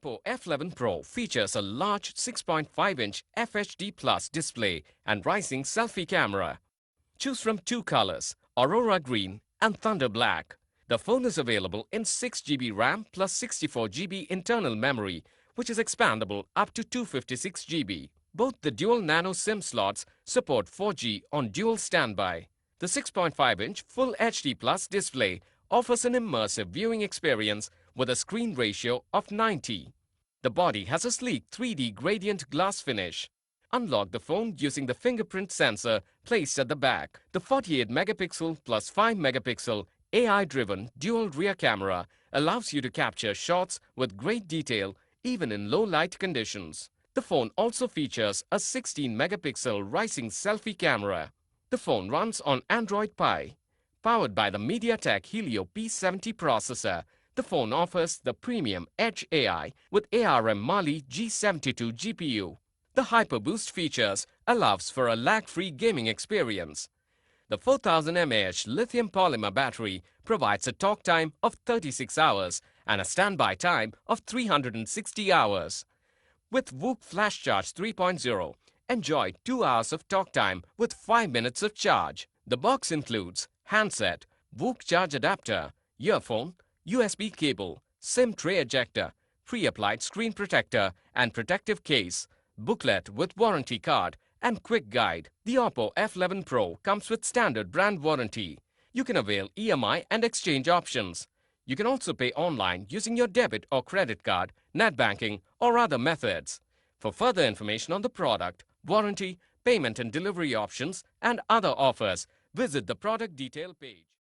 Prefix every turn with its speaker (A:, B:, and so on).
A: OPPO F11 Pro features a large 6.5-inch FHD Plus display and rising selfie camera. Choose from two colors, Aurora Green and Thunder Black. The phone is available in 6GB RAM plus 64GB internal memory, which is expandable up to 256GB. Both the dual nano SIM slots support 4G on dual standby. The 6.5-inch Full HD Plus display offers an immersive viewing experience with a screen ratio of 90. The body has a sleek 3D gradient glass finish. Unlock the phone using the fingerprint sensor placed at the back. The 48-megapixel plus 5-megapixel AI-driven dual rear camera allows you to capture shots with great detail even in low light conditions. The phone also features a 16-megapixel rising selfie camera. The phone runs on Android Pie. Powered by the MediaTek Helio P70 processor, the phone offers the premium Edge AI with ARM Mali G72 GPU. The HyperBoost features allows for a lag-free gaming experience. The 4000 mAh lithium polymer battery provides a talk time of 36 hours and a standby time of 360 hours. With VOOC Flash Charge 3.0, enjoy 2 hours of talk time with 5 minutes of charge. The box includes handset, VOOC charge adapter, earphone, USB cable, SIM tray ejector, pre-applied screen protector and protective case, booklet with warranty card and quick guide. The OPPO F11 Pro comes with standard brand warranty. You can avail EMI and exchange options. You can also pay online using your debit or credit card, net banking or other methods. For further information on the product, warranty, payment and delivery options and other offers, visit the product detail page.